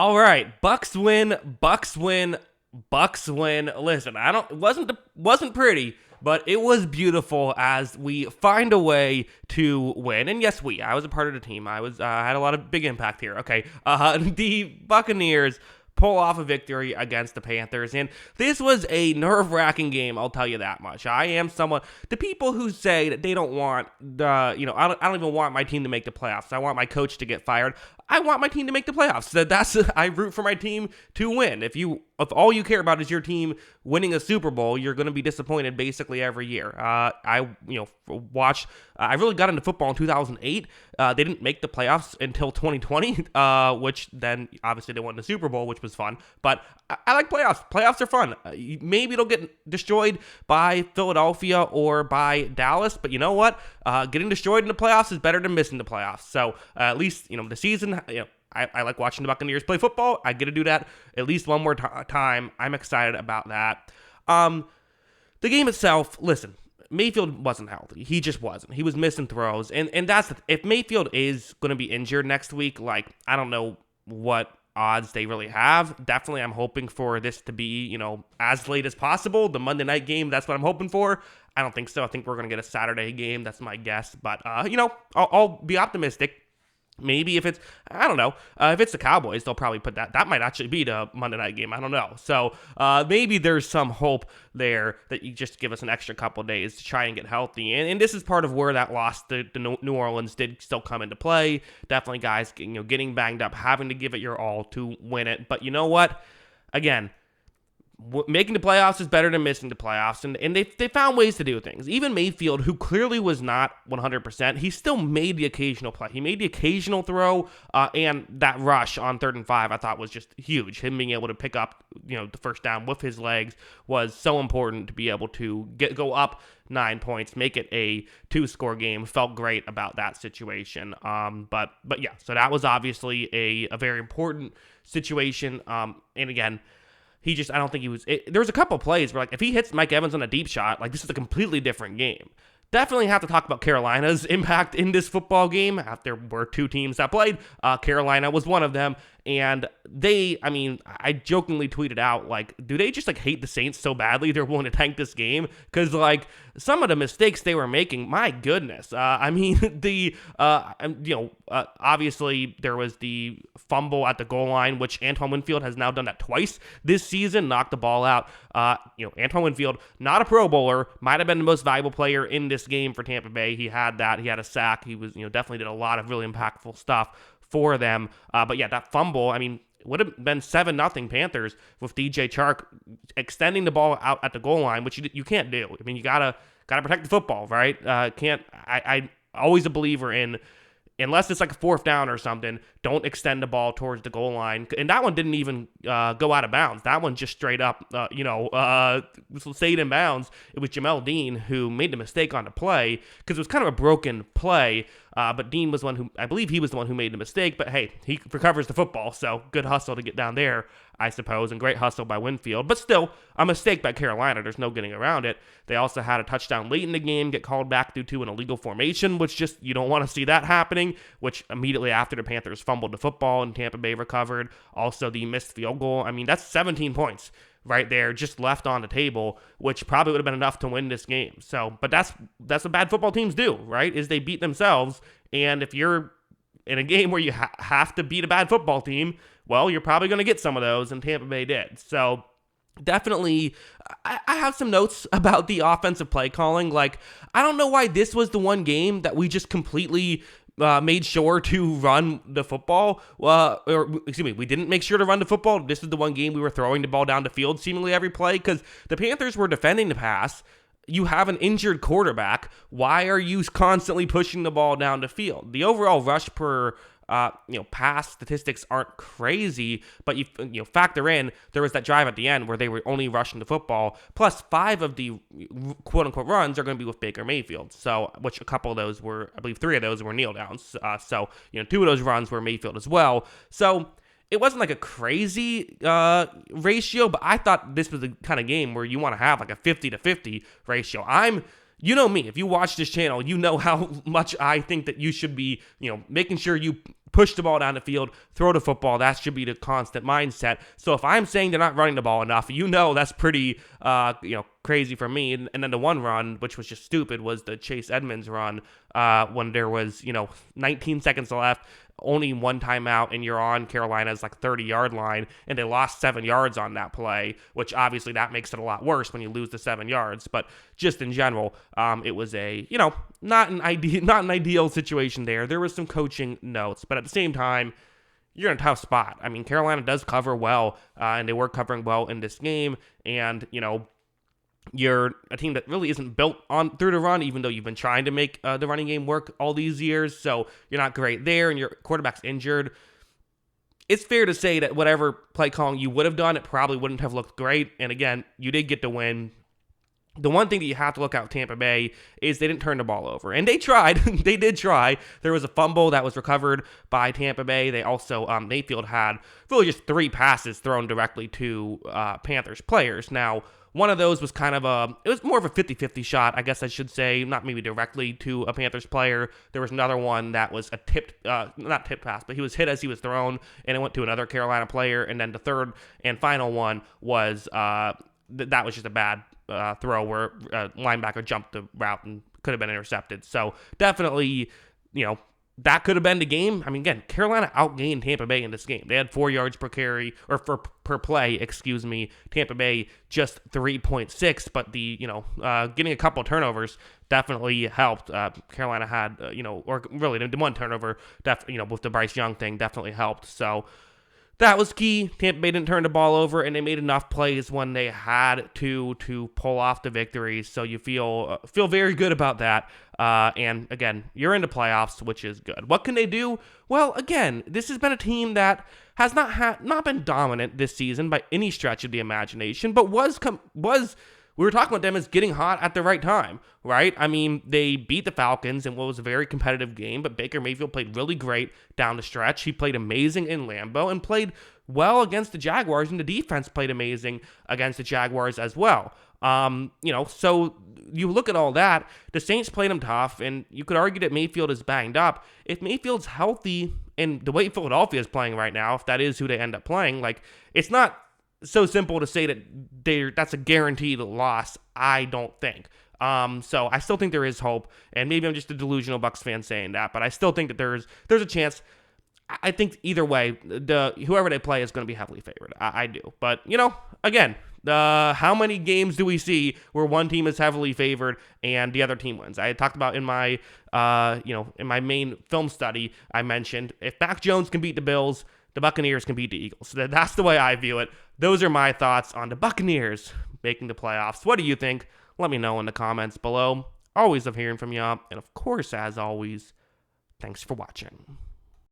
All right, Bucks win, Bucks win, Bucks win. Listen, it wasn't pretty, but it was beautiful as we find a way to win. And yes, I was a part of the team. I had a lot of big impact here. Okay, the Buccaneers pull off a victory against the Panthers, and this was a nerve-wracking game, I'll tell you that much. I am someone, the people who say that they don't want I don't even want my team to make the playoffs. I want my coach to get fired. I want my team to make the playoffs. I root for my team to win. If all you care about is your team winning a Super Bowl, you're going to be disappointed basically every year. I really got into football in 2008. They didn't make the playoffs until 2020, which then obviously they won the Super Bowl, which was fun. But I like playoffs. Playoffs are fun. Maybe it'll get destroyed by Philadelphia or by Dallas, but you know what? Getting destroyed in the playoffs is better than missing the playoffs. So at least the season. I like watching the Buccaneers play football. I get to do that at least one more time. I'm excited about that. The game itself, listen, Mayfield wasn't healthy. He just wasn't. He was missing throws. And that's, if Mayfield is going to be injured next week, I don't know what odds they really have. Definitely I'm hoping for this to be, as late as possible. The Monday night game, that's what I'm hoping for. I don't think so. I think we're going to get a Saturday game. That's my guess. But, I'll be optimistic. Maybe if it's, I don't know, if it's the Cowboys, they'll probably put that might actually be the Monday night game. I don't know. So maybe there's some hope there that you just give us an extra couple days to try and get healthy. And this is part of where that loss to New Orleans did still come into play. Definitely guys, getting banged up, having to give it your all to win it. But you know what? Again, making the playoffs is better than missing the playoffs, and they found ways to do things. Even Mayfield, who clearly was not 100%, he still made the occasional play. He made the occasional throw, and that rush on 3rd and 5 I thought was just huge. Him being able to pick up the first down with his legs was so important to be able to go up 9 points, make it a 2-score game. Felt great about that situation. But yeah, so that was obviously a very important situation. And again, I don't think he was. There was a couple plays where, if he hits Mike Evans on a deep shot, this is a completely different game. Definitely have to talk about Carolina's impact in this football game. There were 2 teams that played. Carolina was one of them. And I jokingly tweeted out, do they just, hate the Saints so badly they're willing to tank this game? Because, some of the mistakes they were making, my goodness. Obviously there was the fumble at the goal line, which Antoine Winfield has now done that twice this season, knocked the ball out. Antoine Winfield, not a Pro Bowler, might have been the most valuable player in this game for Tampa Bay. He had that. He had a sack. He was, definitely did a lot of really impactful stuff for them. But yeah, that fumble, would have been 7-0 Panthers with DJ Chark extending the ball out at the goal line, which you can't do. You gotta protect the football, right? I always a believer in, unless it's a 4th down or something, don't extend the ball towards the goal line. And that one didn't even go out of bounds. That one just straight up, stayed in bounds. It was Jamel Dean who made the mistake on the play because it was kind of a broken play. But Dean was I believe he was the one who made the mistake. But hey, he recovers the football, so good hustle to get down there, I suppose, and great hustle by Winfield. But still, a mistake by Carolina. There's no getting around it. They also had a touchdown late in the game get called back due to an illegal formation, which just, you don't want to see that happening, which immediately after the Panthers fumbled the football and Tampa Bay recovered. Also, the missed field goal. That's 17 points right there just left on the table, which probably would have been enough to win this game. So, but that's what bad football teams do, right? Is they beat themselves. And if you're in a game where you have to beat a bad football team, well, you're probably going to get some of those, and Tampa Bay did. So definitely, I have some notes about the offensive play calling. I don't know why this was the one game that we just completely made sure to run the football. We didn't make sure to run the football. This is the one game we were throwing the ball down the field seemingly every play because the Panthers were defending the pass. You have an injured quarterback. Why are you constantly pushing the ball down the field? The overall rush per pass statistics aren't crazy, but you factor in there was that drive at the end where they were only rushing the football. Plus 5 of the quote unquote runs are going to be with Baker Mayfield. So, which a couple of those were, I believe 3 of those were kneel downs. 2 of those runs were Mayfield as well. So it wasn't a crazy ratio, but I thought this was the kind of game where you want to have a 50-50 ratio. You know me, if you watch this channel, you know how much I think that you should be, making sure you push the ball down the field, throw the football. That should be the constant mindset. So if I'm saying they're not running the ball enough, that's pretty, crazy for me. And then the one run, which was just stupid, was the Chase Edmonds run when there was, 19 seconds left, only one timeout, and you're on Carolina's 30-yard line, and they lost 7 yards on that play, which obviously that makes it a lot worse when you lose the 7 yards. But just in general, it was a, not an ideal situation there. There was some coaching notes, but at the same time, you're in a tough spot. I mean, Carolina does cover well, and they were covering well in this game, and, you're a team that really isn't built on through the run, even though you've been trying to make the running game work all these years. So you're not great there, and your quarterback's injured. It's fair to say that whatever play calling you would have done, it probably wouldn't have looked great. And again, you did get the win. The one thing that you have to look out with Tampa Bay is they didn't turn the ball over. And they tried. They did try. There was a fumble that was recovered by Tampa Bay. They also, Mayfield had really just 3 passes thrown directly to Panthers players. Now, one of those was it was more of a 50-50 shot, I guess I should say, not maybe directly to a Panthers player. There was another one that was not tipped pass, but he was hit as he was thrown, and it went to another Carolina player. And then the third and final one was, that was just a bad throw where linebacker jumped the route and could have been intercepted. So definitely, that could have been the game. I mean, again, Carolina outgained Tampa Bay in this game. They had 4 yards per carry, or per play, excuse me. Tampa Bay just 3.6, but the, getting a couple turnovers definitely helped. Carolina had, or really the one turnover, with the Bryce Young thing definitely helped. So that was key. Tampa Bay didn't turn the ball over, and they made enough plays when they had to pull off the victory. So you feel very good about that. And again, you're in the playoffs, which is good. What can they do? Well, again, this has been a team that has not been dominant this season by any stretch of the imagination, but we were talking about them as getting hot at the right time, right? I mean, they beat the Falcons in what was a very competitive game, but Baker Mayfield played really great down the stretch. He played amazing in Lambeau and played well against the Jaguars, and the defense played amazing against the Jaguars as well. So you look at all that, the Saints played them tough, and you could argue that Mayfield is banged up. If Mayfield's healthy, and the way Philadelphia is playing right now, if that is who they end up playing, it's not so simple to say that that's a guaranteed loss, I don't think. So I still think there is hope, and maybe I'm just a delusional Bucs fan saying that, but I still think that there's a chance. I think either way, whoever they play is going to be heavily favored. I do. But, again, how many games do we see where one team is heavily favored and the other team wins? I had talked about in my main film study, I mentioned if Mac Jones can beat the Bills, the Buccaneers can beat the Eagles. So that's the way I view it. Those are my thoughts on the Buccaneers making the playoffs. What do you think? Let me know in the comments below. Always love hearing from you. And of course, as always, thanks for watching.